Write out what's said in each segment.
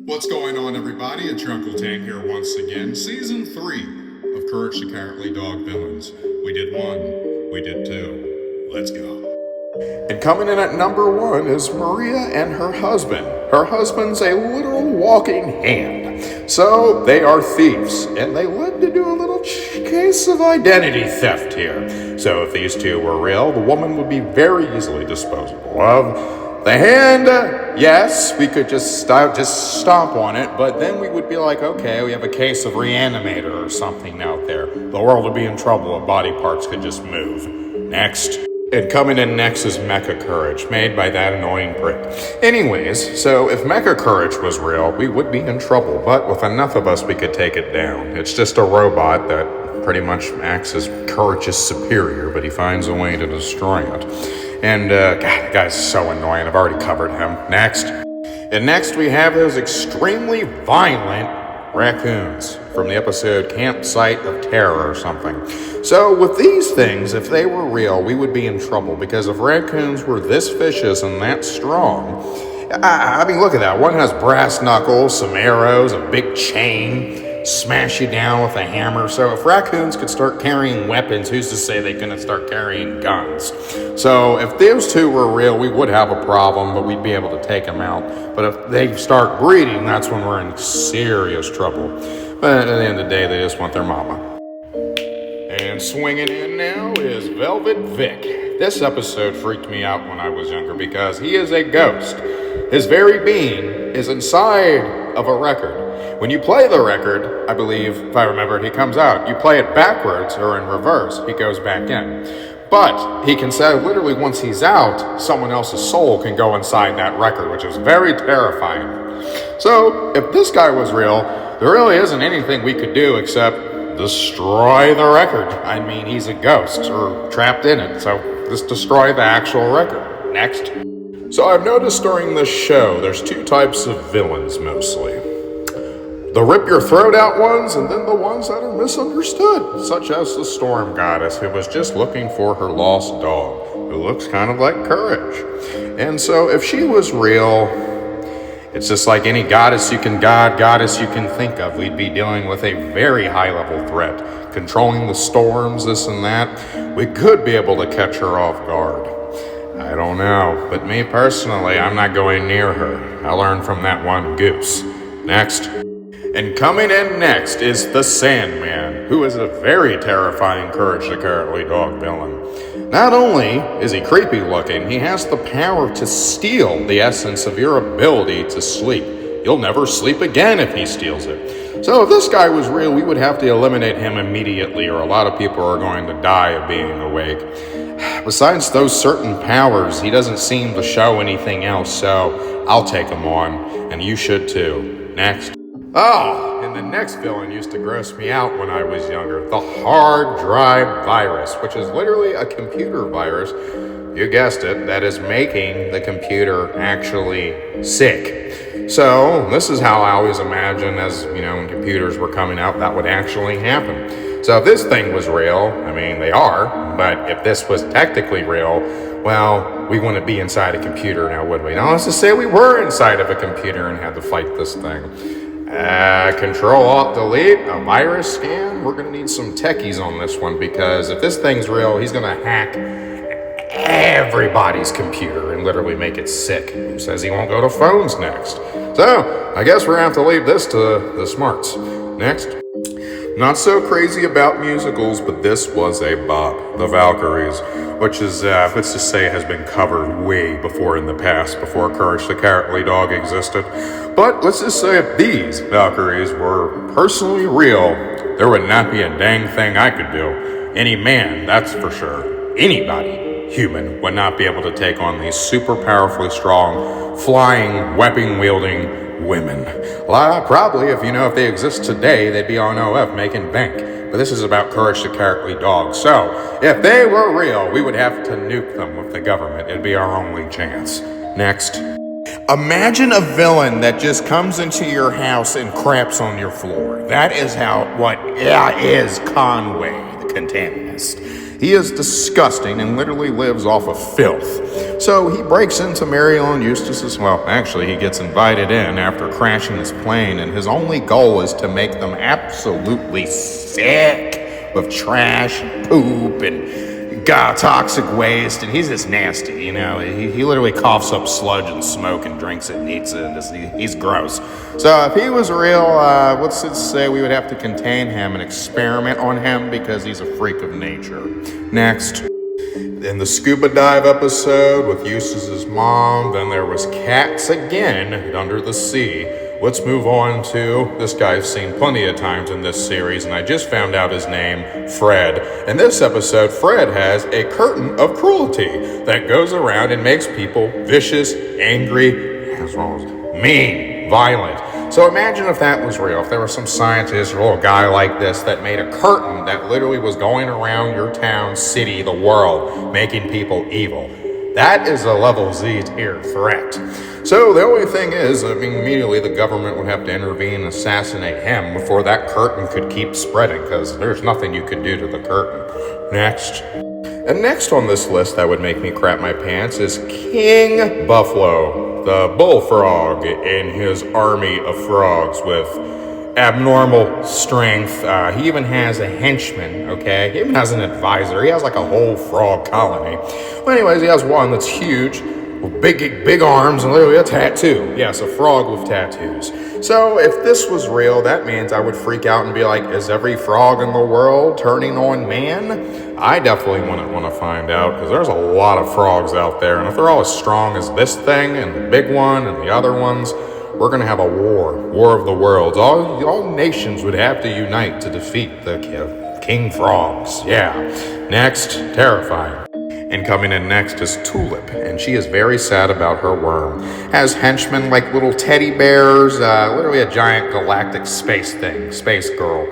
What's going on, everybody? It's your Uncle Tang here once again. Season 3 of Courage the Cowardly Dog Villains. We did 1, we did 2. Let's go. And coming in at number 1 is Maria and her husband. Her husband's a literal walking hand. So they are thieves, and they live to do a little case of identity theft here. So if these two were real, the woman would be very easily disposable of. The hand, yes, we could just stomp on it, but then we would be like, okay, we have a case of Reanimator or something out there. The world would be in trouble if body parts could just move. Next. And coming in next is Mecha Courage, made by that annoying prick. Anyways, so if Mecha Courage was real, we would be in trouble, but with enough of us, we could take it down. It's just a robot that pretty much acts as Courage's superior, but he finds a way to destroy it. And, God, the guy's so annoying. I've already covered him. Next. And next we have those extremely violent raccoons from the episode Campsite of Terror or something. So with these things, if they were real, we would be in trouble, because if raccoons were this vicious and that strong, I mean, look at that. One has brass knuckles, some arrows, a big chain, smash you down with a hammer. So if raccoons could start carrying weapons, who's to say they couldn't start carrying guns? So if those two were real, we would have a problem, but we'd be able to take them out. But if they start breeding, that's when we're in serious trouble. But at the end of the day, they just want their mama. And swinging in now is Velvet Vic. This episode freaked me out when I was younger because he is a ghost. His very being is inside of a record. When you play the record, I believe, if I remember, he comes out. You play it backwards or in reverse, he goes back in. But he can say, literally, once he's out, someone else's soul can go inside that record, which is very terrifying. So, if this guy was real, there really isn't anything we could do except destroy the record. I mean, he's a ghost, or trapped in it, so just destroy the actual record. Next. So I've noticed during this show, there's two types of villains, mostly. The rip-your-throat-out ones, and then the ones that are misunderstood, such as the Storm Goddess, who was just looking for her lost dog, who looks kind of like Courage. And so if she was real, it's just like any goddess you can think of. We'd be dealing with a very high-level threat, controlling the storms, this and that. We could be able to catch her off guard. I don't know, but me personally, I'm not going near her. I learned from that one goose. Next. And coming in next is the Sandman, who is a very terrifying Courage the Cowardly Dog villain. Not only is he creepy looking, he has the power to steal the essence of your ability to sleep. You'll never sleep again if he steals it. So if this guy was real, we would have to eliminate him immediately, or a lot of people are going to die of being awake. Besides those certain powers, he doesn't seem to show anything else, so I'll take him on, and you should too. Next. Oh, and the next villain used to gross me out when I was younger. The hard drive virus, which is literally a computer virus. You guessed it, that is making the computer actually sick. So this is how I always imagined, as when computers were coming out, that would actually happen. So if this thing was real, I mean, they are, but if this was technically real, well, we wouldn't be inside a computer now, would we? Now, let's just say we were inside of a computer and had to fight this thing. Control-Alt-Delete, a virus scan. We're going to need some techies on this one, because if this thing's real, he's going to hack everybody's computer and literally make it sick. He says he won't go to phones next. So, I guess we're going to have to leave this to the smarts. Next. Not so crazy about musicals, but this was a bop. The Valkyries, which is, let's just say, has been covered way before in the past, before Courage the Cowardly Dog existed. But let's just say if these Valkyries were personally real, there would not be a dang thing I could do. Any man, that's for sure. Anybody, human, would not be able to take on these super powerfully strong, flying, weapon-wielding women. Probably, if they exist today, they'd be on OF making bank. But this is about Courage the Cowardly Dog. So, if they were real, we would have to nuke them with the government. It'd be our only chance. Next. Imagine a villain that just comes into your house and craps on your floor. That is what is Conway, the Contaminist. He is disgusting and literally lives off of filth. So he breaks into Mariel and Eustace's, well, actually he gets invited in after crashing his plane, and his only goal is to make them absolutely sick with trash and poop and toxic waste, and he's just nasty, he literally coughs up sludge and smoke and drinks it and eats it, and he's gross. So if he was real, let's just say we would have to contain him and experiment on him because he's a freak of nature. Next. In the scuba dive episode with Eustace's mom, then there was cats again under the sea. Let's move on to this guy I've seen plenty of times in this series, and I just found out his name, Fred. In this episode, Fred has a curtain of cruelty that goes around and makes people vicious, angry, as well as mean, violent. So imagine if that was real, if there was some scientist or little guy like this that made a curtain that literally was going around your town, city, the world, making people evil. That is a level Z tier threat. So the only thing is, immediately the government would have to intervene and assassinate him before that curtain could keep spreading, because there's nothing you could do to the curtain. Next. And next on this list that would make me crap my pants is King Buffalo, the bullfrog in his army of frogs with abnormal strength. He even has a henchman, okay? He even has an advisor. He has like a whole frog colony. Well, anyways, he has one that's huge, with big arms, and literally a tattoo. Yes, a frog with tattoos. So if this was real, that means I would freak out and be like, is every frog in the world turning on man? I definitely wouldn't want to find out, because there's a lot of frogs out there, and if they're all as strong as this thing and the big one and the other ones, we're going to have a war of the worlds. All nations would have to unite to defeat the King Frogs. Yeah. Next, terrifying. And coming in next is Tulip, and she is very sad about her worm. Has henchmen like little teddy bears, literally a giant galactic space thing, space girl.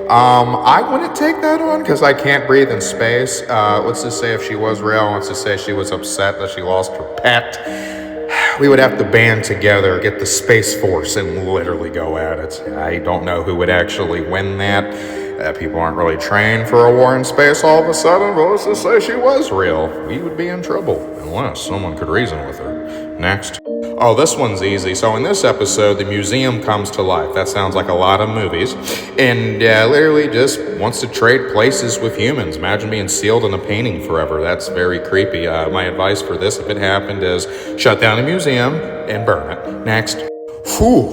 I wouldn't take that on because I can't breathe in space. Let's just say if she was real, let's just say she was upset that she lost her pet. We would have to band together, get the Space Force, and literally go at it. I don't know who would actually win that. People aren't really trained for a war in space all of a sudden, but let's just say she was real. We would be in trouble, unless someone could reason with her. Next. Oh, this one's easy. So in this episode, the museum comes to life. That sounds like a lot of movies. And literally just wants to trade places with humans. Imagine being sealed in a painting forever. That's very creepy. My advice for this, if it happened, is shut down the museum and burn it. Next.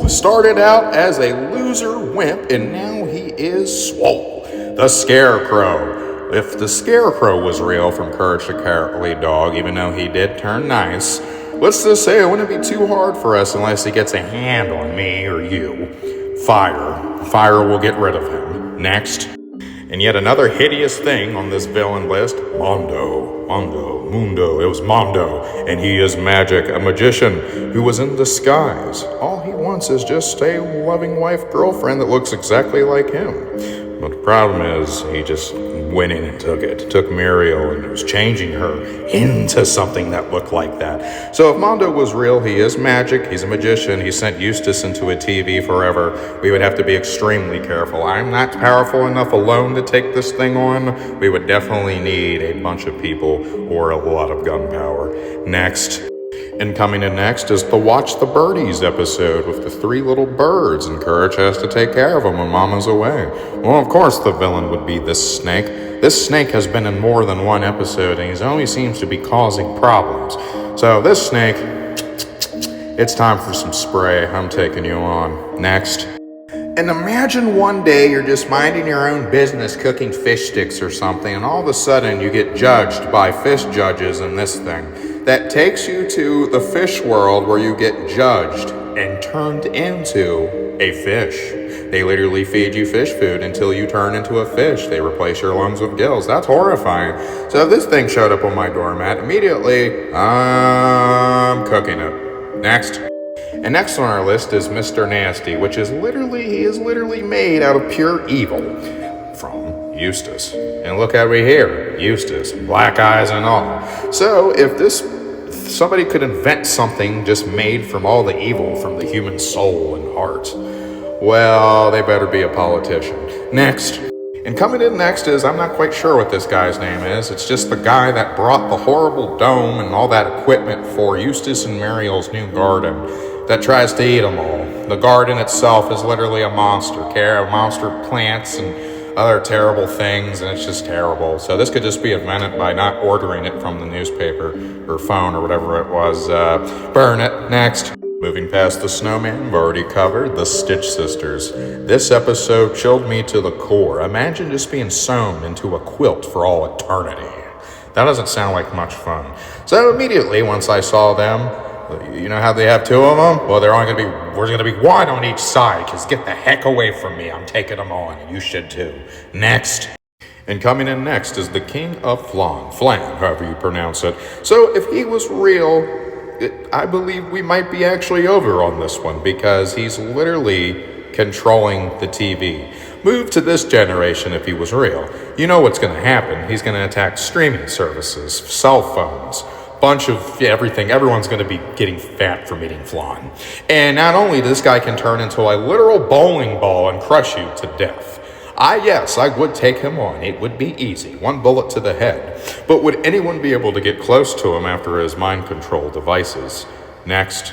Started out as a loser wimp, and now he is swole. The Scarecrow. If the Scarecrow was real from Courage the Cowardly Dog, even though he did turn nice, let's just say it wouldn't be too hard for us unless he gets a hand on me or you. Fire. Fire will get rid of him. Next. And yet another hideous thing on this villain list, Mundo. It was Mondo, and he is magic, a magician who was in disguise. All he wants is just a loving wife girlfriend that looks exactly like him. But the problem is, he just went in and took Muriel and was changing her into something that looked like that. So if Mondo was real, he is magic, he's a magician, he sent Eustace into a TV forever. We would have to be extremely careful. I'm not powerful enough alone to take this thing on. We would definitely need a bunch of people or a lot of gunpowder. Next. And coming in next is the Watch the Birdies episode with the 3 little birds, and Courage has to take care of them when Mama's away. Well, of course the villain would be this snake. This snake has been in more than one episode, and he always seems to be causing problems. So this snake, it's time for some spray. I'm taking you on. Next. And imagine one day you're just minding your own business cooking fish sticks or something, and all of a sudden you get judged by fish judges in this thing. That takes you to the fish world where you get judged and turned into a fish. They literally feed you fish food until you turn into a fish. They replace your lungs with gills. That's horrifying. So if this thing showed up on my doormat, immediately, I'm cooking it. Next. And next on our list is Mr. Nasty, which is literally made out of pure evil from Eustace. And look over here, Eustace, black eyes and all. So if somebody could invent something just made from all the evil from the human soul and heart, well, they better be a politician. Next. And coming in next is, I'm not quite sure what this guy's name is. It's just the guy that brought the horrible dome and all that equipment for Eustace and Muriel's new garden that tries to eat them all. The garden itself is literally a monster. Monster plants and other terrible things, and it's just terrible. So this could just be invented by not ordering it from the newspaper or phone or whatever it was. Burn it. Next. Moving past the snowman, we've already covered the Stitch Sisters. This episode chilled me to the core. Imagine just being sewn into a quilt for all eternity. That doesn't sound like much fun. So immediately, once I saw them, you know how they have two of them? Well, we're gonna be one on each side, because get the heck away from me. I'm taking them on, and you should too. Next. And coming in next is the King of Flan, however you pronounce it. So if he was real, I believe we might be actually over on this one, because he's literally controlling the TV. Move to this generation if he was real. You know what's going to happen. He's going to attack streaming services, cell phones, bunch of everything. Everyone's going to be getting fat from eating flan. And not only this guy can turn into a literal bowling ball and crush you to death. Yes, I would take him on. It would be easy. One bullet to the head. But would anyone be able to get close to him after his mind control devices? Next.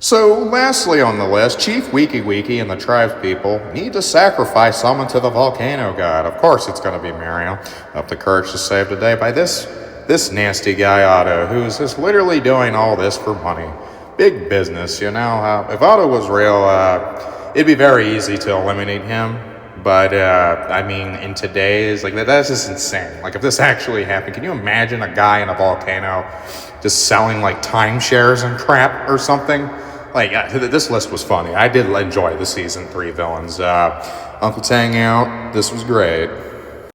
So, lastly on the list, Chief Weeky and the tribe people need to sacrifice someone to the volcano god. Of course it's going to be Muriel. Up to courage to save the day by this nasty guy Otto, who's just literally doing all this for money. Big business, you know. If Otto was real, it'd be very easy to eliminate him. But, I mean, in today's, that's just insane. If this actually happened, can you imagine a guy in a volcano just selling, timeshares and crap or something? This list was funny. I did enjoy the Season 3 villains. Uncle Tang out. This was great.